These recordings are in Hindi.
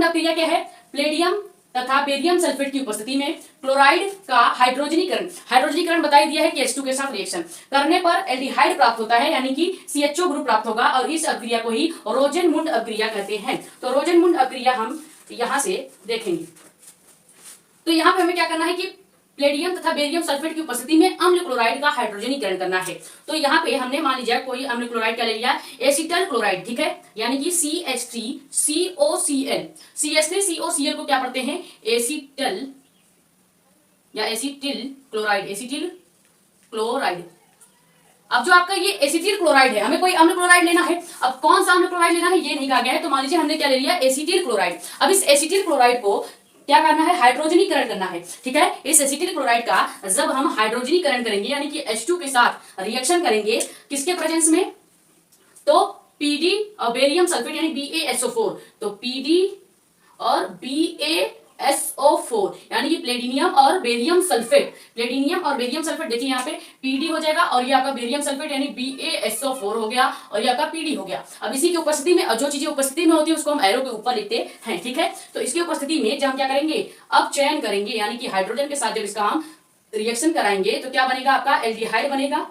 अभिक्रिया क्या है? प्लेडियम तथा बेरियम सल्फेट की उपस्थिति में क्लोराइड का हाइड्रोजनीकरण बता दिया है कि H2 के साथ रिएक्शन करने पर एल्डिहाइड प्राप्त होता है, यानी कि CHO ग्रुप प्राप्त होगा और इस अभिक्रिया को ही रोजेनमुंड अभिक्रिया कहते हैं। तो रोजेनमुंड अभिक्रिया हम यहां से देखेंगे। तो यहाँ पे हमें क्या करना है कि प्लेडियम तथा बेरियम सल्फेट की उपस्थिति में अम्ल क्लोराइड का हाइड्रोजनीकरण करना है। तो यहाँ पे हमने मान लीजिए कोई अम्ल क्लोराइड का ले लिया एसिटल क्लोराइड, ठीक है, यानी कि CH3COCl। CH3COCl को क्या पढ़ते हैं? एसिटल या एसिटिल क्लोराइड। अब जो आपका ये एसिटिल क्लोराइड है, हमें कोई अम्ल क्लोराइड लेना है। अब कौन सा अम्ल क्लोराइड लेना है ये नहीं कहा गया है, तो मान लीजिए हमने क्या ले लिया? Acetyl chloride. अब इस एसिटिल क्लोराइड को क्या करना है? हाइड्रोजनीकरण करना है, ठीक है। इस एसिटिल क्लोराइड का जब हम हाइड्रोजनीकरण करेंगे यानी कि H2 के साथ रिएक्शन करेंगे, किसके प्रेजेंस में? तो PD और बेरियम सल्फेट यानी BaSO4, तो PD और BaSO4 यानी कि प्लेडिनियम और बेरियम सल्फेट। देखिए यहाँ पे PD हो जाएगा और ये आपका बेरियम सल्फेट यानी BaSO4 हो गया और ये आपका PD हो गया। अब इसी की उपस्थिति में जो चीजें उपस्थिति में होती है उसको हम एरो के ऊपर लिखते हैं, ठीक है। तो इसकी उपस्थिति में जब हम क्या करेंगे? अब चयन करेंगे, यानी कि हाइड्रोजन के साथ जब इसका हम रिएक्शन कराएंगे तो क्या बनेगा? आपका एल्डिहाइड बनेगा।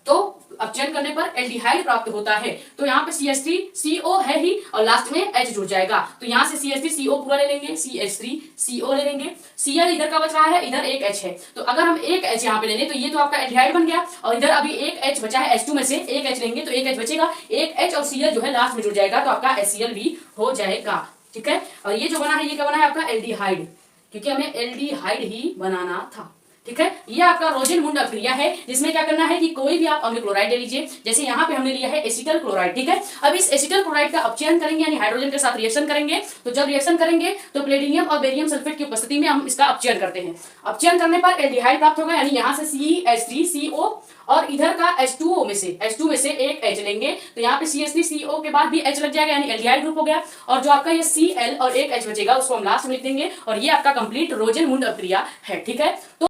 तो अपचयन करने पर एल्डिहाइड प्राप्त होता है। तो यहाँ पे CH3CO है ही और लास्ट में H जुड़ जाएगा, तो यहाँ से CH3CO पूरा ले लेंगे, CH3CO ले लेंगे। Cl इधर का बच रहा है, इधर एक H है, तो अगर हम एक H यहाँ पे ले लें तो ये तो आपका एल्डिहाइड बन गया और इधर अभी एक H बचा है, H2 में से एक H लेंगे तो एक H बचेगा, एक H और Cl जो है लास्ट में जुड़ जाएगा तो आपका HCl भी हो जाएगा, ठीक है। और ये जो बना है ये क्या बना है? आपका एल्डिहाइड, क्योंकि हमें एल्डिहाइड ही बनाना था, ठीक है। ये आपका रोजेनमुंड अभिक्रिया है जिसमें क्या करना है कि कोई भी आप अम्ल क्लोराइड ले लीजिए, जैसे यहाँ पे हमने लिया है एसिटल क्लोराइड, ठीक है। अब इस एसिटल क्लोराइड का अपचयन करेंगे यानी हाइड्रोजन के साथ रिएक्शन करेंगे, तो जब रिएक्शन करेंगे तो प्लेडिनियम और बेरियम सल्फेट की उपस्थिति में हम इसका अपचयन करते हैं। अपचयन करने पर एल्डिहाइड प्राप्त होगा, यानी यहाँ से CH3CO और इधर का H2 में से एक H लेंगे तो यहाँ पे CH3CO के बाद भी H लग जाएगा यानी एल्डिहाइड ग्रुप हो गया और जो आपका ये Cl और एक H बचेगा उसको हम लास्ट में लिख देंगे और ये आपका कंप्लीट रोजेनमुंड अभिक्रिया है, ठीक है। तो